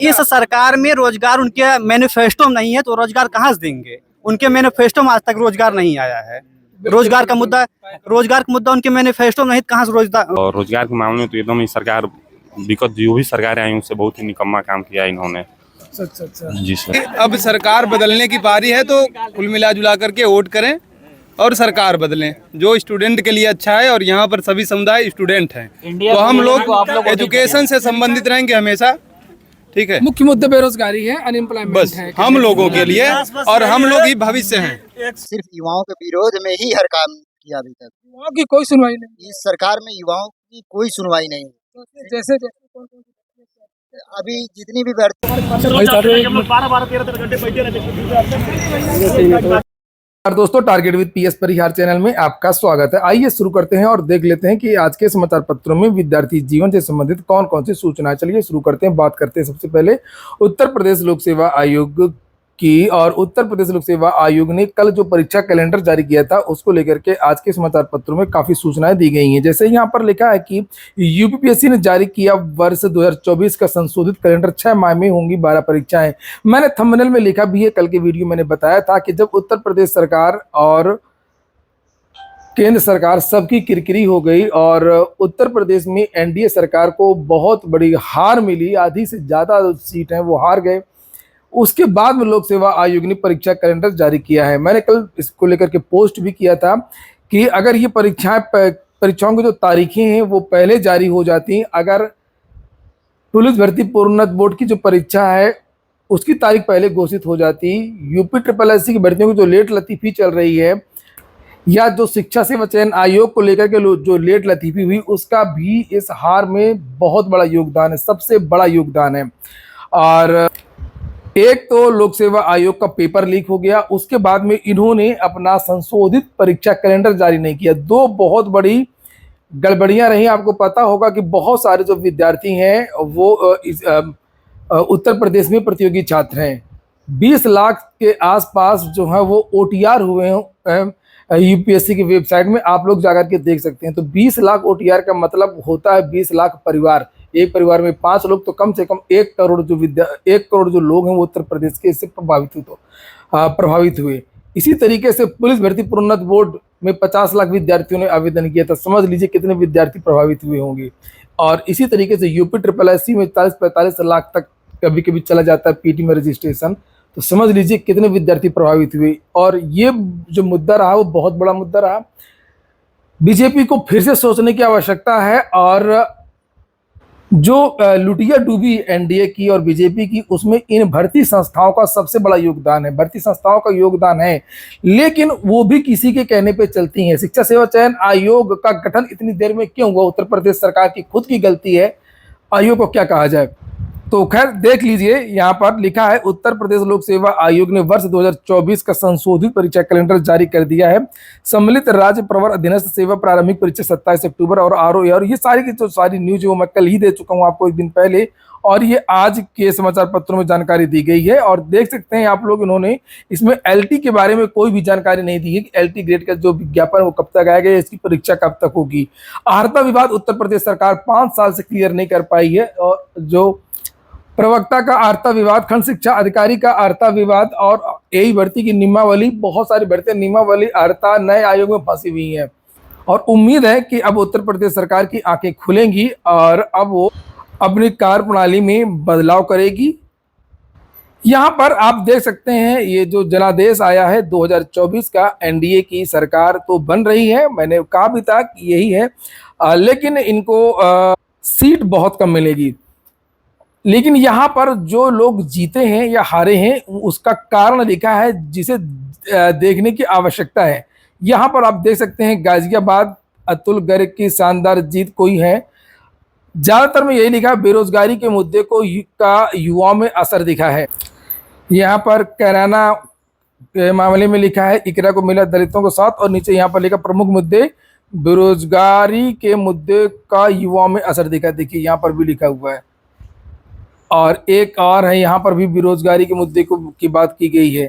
इस सरकार में रोजगार उनके मैनिफेस्टो में नहीं है तो रोजगार कहाँ से देंगे। उनके मैनिफेस्टो में आज तक रोजगार नहीं आया है। रोजगार का मुद्दा उनके मैनिफेस्टो में नहीं, कहाँ से रोजगार। और रोजगार के मामले में तो एकदम ही सरकार विगत जो भी सरकारें आई उनसे बहुत ही निकम्मा काम किया इन्होंने। अच्छा जी सर। अब सरकार बदलने की बारी है तो कुल मिला जुला करके वोट करें और सरकार बदलें जो स्टूडेंट के लिए अच्छा है। और यहाँ पर सभी समुदाय स्टूडेंट हैं तो हम लोग एजुकेशन से संबंधित रहेंगे हमेशा। ठीक है, मुख्य मुद्दा बेरोजगारी है, अनएम्प्लॉयमेंट बस है हम लोगों के लिए और हम लोग ही भविष्य हैं। सिर्फ युवाओं के विरोध में ही हर काम किया अभी तक। युवाओं की कोई सुनवाई नहीं। इस सरकार में युवाओं की कोई सुनवाई नहीं है। जैसे अभी जितनी भी भर्ती दोस्तों, target with PS Parihar channel में आपका स्वागत है। आइए शुरू करते हैं और देख लेते हैं कि आज के समाचार पत्रों में विद्यार्थी जीवन से संबंधित कौन कौन सी सूचनाएं। चलिए शुरू करते हैं। बात करते हैं सबसे पहले उत्तर प्रदेश लोक सेवा आयोग की। और उत्तर प्रदेश लोक सेवा आयोग ने कल जो परीक्षा कैलेंडर जारी किया था उसको लेकर के आज के समाचार पत्रों में काफी सूचनाएं दी गई हैं। जैसे यहाँ पर लिखा है कि यूपीपीएससी ने जारी किया वर्ष 2024 का संशोधित कैलेंडर। 6 माह में होंगी 12 परीक्षाएं। मैंने थंबनेल में लिखा भी है, कल के वीडियो मैंने बताया था कि जब उत्तर प्रदेश सरकार और केंद्र सरकार सबकी किरकिरी हो गई और उत्तर प्रदेश में एनडीए सरकार को बहुत बड़ी हार मिली, आधी से ज्यादा सीट हैं वो हार गए, उसके बाद में लोक सेवा आयोग ने परीक्षा कैलेंडर जारी किया है। मैंने कल इसको लेकर के पोस्ट भी किया था कि अगर ये परीक्षाओं की जो तारीखें हैं वो पहले जारी हो जाती, अगर पुलिस भर्ती प्रोन्नत बोर्ड की जो परीक्षा है उसकी तारीख पहले घोषित हो जाती, यूपी ट्रिपल एससी की भर्तियों की जो लेट लतीफ़ी चल रही है या जो शिक्षा सेवा चयन आयोग को लेकर के जो लेट लतीफ़ी हुई उसका भी इस हार में बहुत बड़ा योगदान है, सबसे बड़ा योगदान है। और एक तो लोक सेवा आयोग का पेपर लीक हो गया, उसके बाद में इन्होंने अपना संशोधित परीक्षा कैलेंडर जारी नहीं किया। दो बहुत बड़ी गड़बड़ियां रही। आपको पता होगा कि बहुत सारे जो विद्यार्थी हैं वो उत्तर प्रदेश में प्रतियोगी छात्र हैं। 20 लाख के आसपास जो है वो ओटीआर हुए हैं यूपीएससी की वेबसाइट में, आप लोग जाकर के देख सकते हैं। तो 20 लाख ओटीआर का मतलब होता है 20 लाख परिवार। एक परिवार में 5 लोग तो कम से कम 1 करोड़ जो लोग हैं वो उत्तर प्रदेश के इससे प्रभावित हुए। इसी तरीके से पुलिस भर्ती प्रोन्नत बोर्ड में 50 लाख विद्यार्थियों ने आवेदन किया था। समझ लीजिए कितने विद्यार्थी प्रभावित हुए होंगे। और इसी तरीके से यूपी ट्रिपल एससी में 40-45 लाख तक कभी कभी चला जाता है पीटी में रजिस्ट्रेशन। तो समझ लीजिए कितने विद्यार्थी प्रभावित हुए। और ये जो मुद्दा रहा वो बहुत बड़ा मुद्दा रहा। बीजेपी को फिर से सोचने की आवश्यकता है। और जो लुटिया डूबी एनडीए की और बीजेपी की, उसमें इन भर्ती संस्थाओं का सबसे बड़ा योगदान है। भर्ती संस्थाओं का योगदान है, लेकिन वो भी किसी के कहने पे चलती हैं। शिक्षा सेवा चयन आयोग का गठन इतनी देर में क्यों हुआ? उत्तर प्रदेश सरकार की खुद की गलती है, आयोग को क्या कहा जाए। तो खैर देख लीजिए, यहाँ पर लिखा है उत्तर प्रदेश लोक सेवा आयोग ने वर्ष 2024 का संशोधित परीक्षा कैलेंडर जारी कर दिया है। सम्मिलित राज्य प्रवर अधीनस्थ सेवा प्रारंभिक परीक्षा 27 अक्टूबर और आरओए, और ये सारी की जो सारी न्यूज वो मैं कल ही दे चुका हूँ आपको एक दिन पहले, और ये आज के समाचार पत्रों में जानकारी दी गई है। और देख सकते हैं आप लोग, इन्होंने इसमें एलटी के बारे में कोई भी जानकारी नहीं दी है कि एलटी ग्रेड का जो विज्ञापन वो कब तक आएगा, इसकी परीक्षा कब तक होगी। अर्हता विवाद उत्तर प्रदेश सरकार 5 साल से क्लियर नहीं कर पाई है। और जो प्रवक्ता का अर्हता विवाद, खंड शिक्षा अधिकारी का अर्हता विवाद और यही भर्ती की नियमावली, बहुत सारी भर्तियां नियमावली अर्हता नए आयोग में फंसी हुई हैं। और उम्मीद है कि अब उत्तर प्रदेश सरकार की आंखें खुलेंगी और अब वो अपनी कार्य प्रणाली में बदलाव करेगी। यहाँ पर आप देख सकते हैं ये जो जनादेश आया है 2024 का, एनडीए की सरकार तो बन रही है, मैंने कहा भी था कि यही है, लेकिन इनको सीट बहुत कम मिलेगी। लेकिन यहाँ पर जो लोग जीते हैं या हारे हैं उसका कारण लिखा है जिसे देखने की आवश्यकता है। यहाँ पर आप देख सकते हैं गाजियाबाद अतुल गर्ग की शानदार जीत कोई है। ज़्यादातर में यही लिखा है बेरोजगारी के मुद्दे को का युवाओं में असर दिखा है। यहाँ पर कैराना के मामले में लिखा है इकरा को मिला दलितों को साथ, और नीचे यहाँ पर लिखा प्रमुख मुद्दे बेरोजगारी के मुद्दे का युवाओं में असर दिखा। देखिए यहाँ पर भी लिखा हुआ है। और एक और है, यहाँ पर भी बेरोजगारी के मुद्दे की बात की गई है।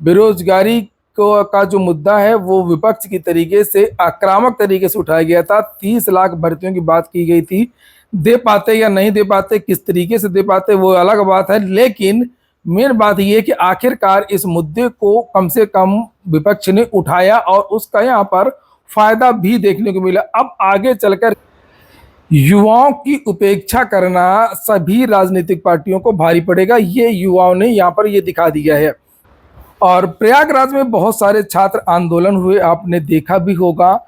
बेरोजगारी का जो मुद्दा है वो विपक्ष की तरीके से आक्रामक तरीके से उठाया गया था। 30 लाख भर्तियों की बात की गई थी, दे पाते या नहीं दे पाते, किस तरीके से दे पाते, वो अलग बात है। लेकिन मेन बात ये है कि आखिरकार इस मुद्दे को कम से कम विपक्ष ने उठाया और उसका यहाँ पर फायदा भी देखने को मिला। अब आगे चलकर युवाओं की उपेक्षा करना सभी राजनीतिक पार्टियों को भारी पड़ेगा, ये युवाओं ने यहाँ पर ये दिखा दिया है। और प्रयागराज में बहुत सारे छात्र आंदोलन हुए, आपने देखा भी होगा।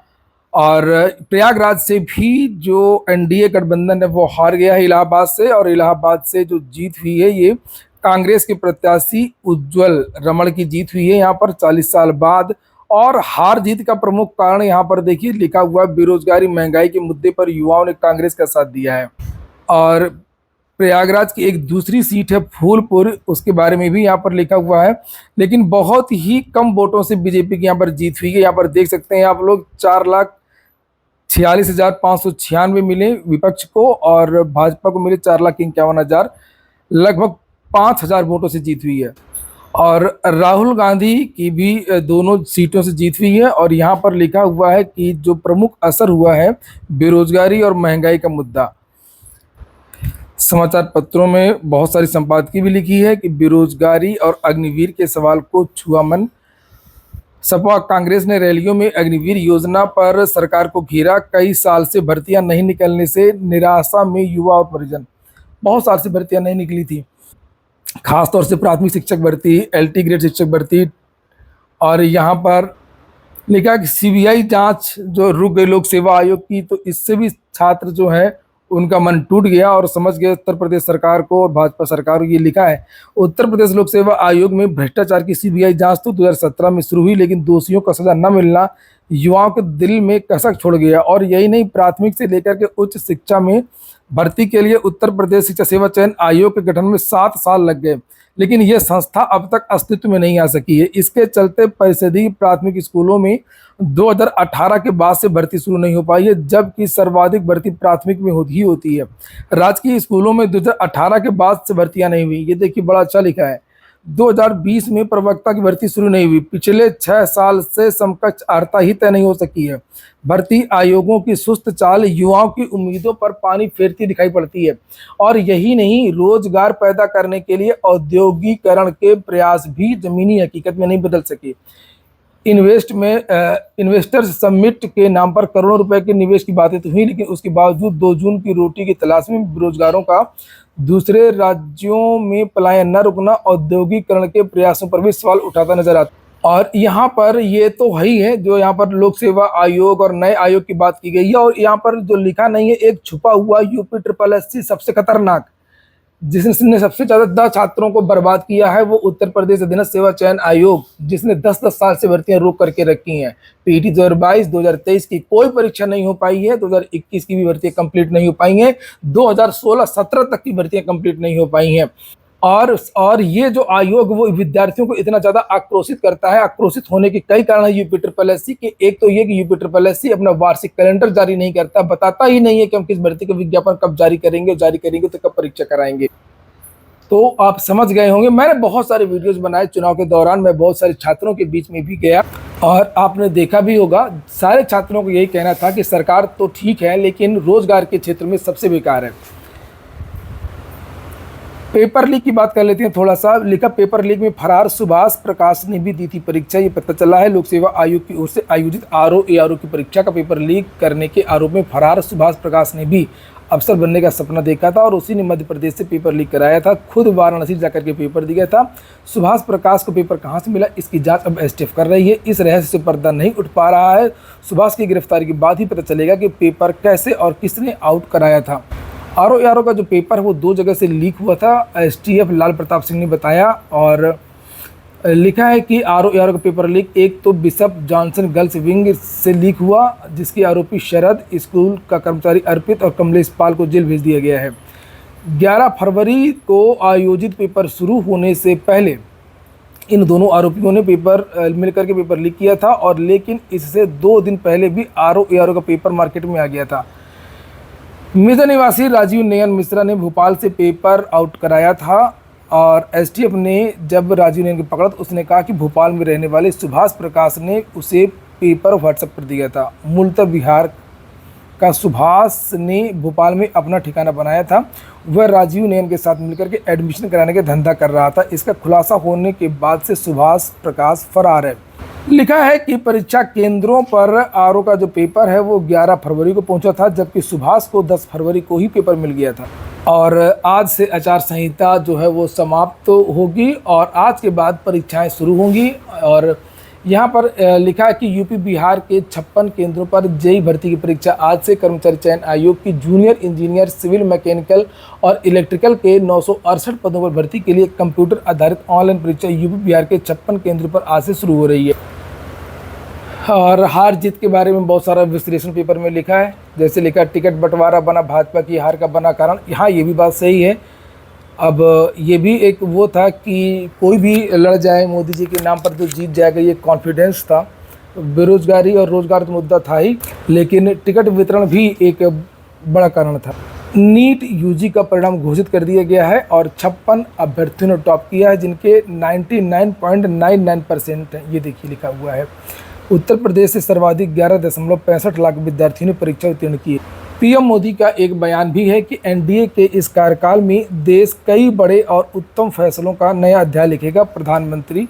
और प्रयागराज से भी जो एनडीए गठबंधन है वो हार गया है इलाहाबाद से, और इलाहाबाद से जो जीत हुई है ये कांग्रेस के प्रत्याशी उज्जवल रमण की जीत हुई है यहाँ पर 40 साल बाद। और हार जीत का प्रमुख कारण यहाँ पर देखिए लिखा हुआ है, बेरोजगारी महंगाई के मुद्दे पर युवाओं ने कांग्रेस का साथ दिया है। और प्रयागराज की एक दूसरी सीट है फूलपुर, उसके बारे में भी यहाँ पर लिखा हुआ है, लेकिन बहुत ही कम वोटों से बीजेपी की यहाँ पर जीत हुई है। यहाँ पर देख सकते हैं आप लोग 4,46,596 मिले विपक्ष को और भाजपा को मिले 4,51,000, लगभग 5,000 वोटों से जीत हुई है। और राहुल गांधी की भी दोनों सीटों से जीत हुई है। और यहाँ पर लिखा हुआ है कि जो प्रमुख असर हुआ है बेरोजगारी और महंगाई का मुद्दा। समाचार पत्रों में बहुत सारी संपादकीय भी लिखी है कि बेरोजगारी और अग्निवीर के सवाल को छुआ मन। सपा कांग्रेस ने रैलियों में अग्निवीर योजना पर सरकार को घेरा, कई साल से भर्तियां नहीं निकलने से निराशा में युवा और परिजन। बहुत साल से भर्तियां नहीं निकली थी, खासतौर से प्राथमिक शिक्षक भर्ती, एलटी ग्रेड शिक्षक भर्ती। और यहाँ पर लिखा कि सीबीआई जांच जो रुक गई लोक सेवा आयोग की, तो इससे भी छात्र जो है उनका मन टूट गया और समझ गए उत्तर प्रदेश सरकार को और भाजपा सरकार को। ये लिखा है, उत्तर प्रदेश लोक सेवा आयोग में भ्रष्टाचार की सीबीआई जांच तो 2017 में शुरू हुई, लेकिन दोषियों को सजा न मिलना युवाओं के दिल में कसक छोड़ गया। और यही नहीं, प्राथमिक से लेकर के उच्च शिक्षा में भर्ती के लिए उत्तर प्रदेश शिक्षा सेवा चयन आयोग के गठन में 7 साल लग गए, लेकिन यह संस्था अब तक अस्तित्व में नहीं आ सकी है। इसके चलते परिषदीय प्राथमिक स्कूलों में 2018 के बाद से भर्ती शुरू नहीं हो पाई है, जबकि सर्वाधिक भर्ती प्राथमिक में होती है। राजकीय स्कूलों में 2018 के बाद से भर्तियां नहीं हुई। ये देखिए बड़ा अच्छा लिखा है, 2020 में प्रवक्ता की भर्ती शुरू नहीं हुई। पिछले 6 साल से समकक्ष अर्हता ही तय नहीं हो सकी है। भर्ती आयोगों की सुस्त चाल युवाओं की उम्मीदों पर पानी फेरती दिखाई पड़ती है। और यही नहीं, रोजगार पैदा करने के लिए औद्योगिकरण के प्रयास भी जमीनी हकीकत में नहीं बदल सके। इन्वेस्टर्स समिट के नाम पर करोड़ों रुपए के निवेश की बातें तो हुई, लेकिन उसके बावजूद 2 जून की रोटी की तलाश में बेरोजगारों का दूसरे राज्यों में पलायन न रुकना औद्योगिकरण के प्रयासों पर भी सवाल उठाता नजर आता। और यहाँ पर ये तो है ही है, जो यहाँ पर लोक सेवा आयोग और नए आयोग की बात की गई है। और यहाँ पर जो लिखा नहीं है, एक छुपा हुआ UPSSC सबसे खतरनाक, जिसने सबसे ज्यादा छात्रों को बर्बाद किया है, वो उत्तर प्रदेश अधीनस्थ सेवा चयन आयोग, जिसने 10-10 साल से भर्तियां रोक करके रखी हैं। पीटी 2022, 2023 की कोई परीक्षा नहीं हो पाई है, 2021 की भी भर्तियां कंप्लीट नहीं हो पाई हैं, 2016-17 तक की भर्तियां कंप्लीट नहीं हो पाई हैं। और ये जो आयोग वो विद्यार्थियों को इतना ज्यादा आक्रोशित करता है, आक्रोशित होने के कई कारण है UPSSC के। एक तो ये कि UPSSC अपना वार्षिक कैलेंडर जारी नहीं करता, बताता ही नहीं है कि हम किस भर्ती का विज्ञापन कब जारी करेंगे तो कब परीक्षा कराएंगे। तो आप समझ गए होंगे, मैंने बहुत सारे वीडियोस बनाए चुनाव के दौरान, मैं बहुत सारे छात्रों के बीच में भी गया और आपने देखा भी होगा, सारे छात्रों को यही कहना था कि सरकार तो ठीक है लेकिन रोजगार के क्षेत्र में सबसे बेकार है। पेपर लीक की बात कर लेते हैं थोड़ा सा। लिखा, पेपर लीक में फरार सुभाष प्रकाश ने भी दी थी परीक्षा, ये पता चला है। लोक सेवा आयोग की ओर से आयोजित RO-ARO की परीक्षा का पेपर लीक करने के आरोप में फरार सुभाष प्रकाश ने भी अफसर बनने का सपना देखा था और उसी ने मध्य प्रदेश से पेपर लीक कराया था। खुद वाराणसी जाकर के पेपर दिया था। सुभाष प्रकाश को पेपर कहां से मिला, इसकी जांच अब STF कर रही है। इस रहस्य से पर्दा नहीं उठ पा रहा है। सुभाष की गिरफ्तारी के बाद ही पता चलेगा कि पेपर कैसे और किसने आउट कराया था। RO-ARO का जो पेपर है वो 2 जगह से लीक हुआ था, STF लाल प्रताप सिंह ने बताया। और लिखा है कि RO-ARO का पेपर लीक एक तो बिशप जॉनसन गर्ल्स विंग से लीक हुआ, जिसके आरोपी शरद, स्कूल का कर्मचारी अर्पित और कमलेश पाल को जेल भेज दिया गया है। 11 फरवरी को आयोजित पेपर शुरू होने से पहले इन दोनों आरोपियों ने पेपर मिलकर के पेपर लीक किया था, और लेकिन इससे 2 दिन पहले भी RO-ARO का पेपर मार्केट में आ गया था। मिर्जा निवासी राजीव नयन मिश्रा ने भोपाल से पेपर आउट कराया था और STF ने जब राजीव नयन को पकड़ा तो उसने कहा कि भोपाल में रहने वाले सुभाष प्रकाश ने उसे पेपर व्हाट्सएप पर दिया था। मूलतः बिहार का सुभाष ने भोपाल में अपना ठिकाना बनाया था। वह राजीव नयन के साथ मिलकर के एडमिशन कराने का धंधा कर रहा था। इसका खुलासा होने के बाद से सुभाष प्रकाश फरार है। लिखा है कि परीक्षा केंद्रों पर आरओ का जो पेपर है वो 11 फरवरी को पहुंचा था, जबकि सुभाष को 10 फरवरी को ही पेपर मिल गया था। और आज से आचार संहिता जो है वो समाप्त होगी और आज के बाद परीक्षाएं शुरू होंगी। और यहाँ पर लिखा है कि यूपी बिहार के 56 केंद्रों पर जेईई भर्ती की परीक्षा आज से कर्मचारी चयन आयोग की जूनियर इंजीनियर, सिविल, मैकेनिकल और इलेक्ट्रिकल के 968 पदों पर भर्ती के लिए कंप्यूटर आधारित ऑनलाइन परीक्षा यूपी बिहार के 56 केंद्रों पर आज से शुरू हो रही है। और हार जीत के बारे में बहुत सारा विश्लेषण पेपर में लिखा है। जैसे लिखा, टिकट बंटवारा बना भाजपा की हार का बना कारण। यहाँ ये भी बात सही है। अब ये भी एक वो था कि कोई भी लड़ जाए मोदी जी के नाम पर तो जीत जाएगा, ये कॉन्फिडेंस था। बेरोजगारी और रोजगार तो मुद्दा था ही, लेकिन टिकट वितरण भी एक बड़ा कारण था। नीट यूजी का परिणाम घोषित कर दिया गया है और 56 अभ्यर्थियों ने टॉप किया है, जिनके 99.99% हैं। ये देखिए लिखा हुआ है। उत्तर प्रदेश से सर्वाधिक 11.65 लाख विद्यार्थियों ने परीक्षा उत्तीर्ण की। पीएम मोदी का एक बयान भी है कि एनडीए के इस कार्यकाल में देश कई बड़े और उत्तम फैसलों का नया अध्याय लिखेगा, प्रधानमंत्री।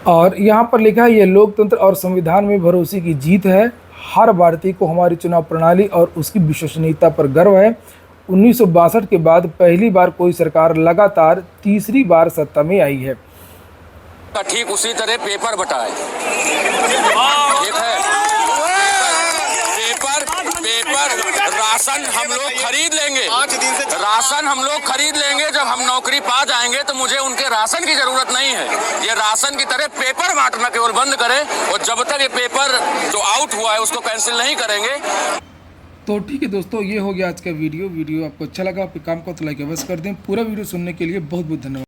और यहाँ पर लिखा है, यह लोकतंत्र और संविधान में भरोसे की जीत है। हर भारतीय को हमारी चुनाव प्रणाली और उसकी विश्वसनीयता पर गर्व है। 1962 के बाद पहली बार कोई सरकार लगातार तीसरी बार सत्ता में आई है। ठीक उसी तरह पेपर बटाए, ठीक है। पेपर राशन हम लोग खरीद लेंगे, राशन हम लोग खरीद लेंगे। जब हम नौकरी पा जाएंगे तो मुझे उनके राशन की जरूरत नहीं है। ये राशन की तरह पेपर बांटना केवल बंद करें, और जब तक ये पेपर जो आउट हुआ है उसको कैंसिल नहीं करेंगे। तो ठीक है दोस्तों, ये हो गया आज का वीडियो। आपको अच्छा लगा, आपके काम को तो लाइक अवश्य कर दें। पूरा वीडियो सुनने के लिए बहुत बहुत धन्यवाद।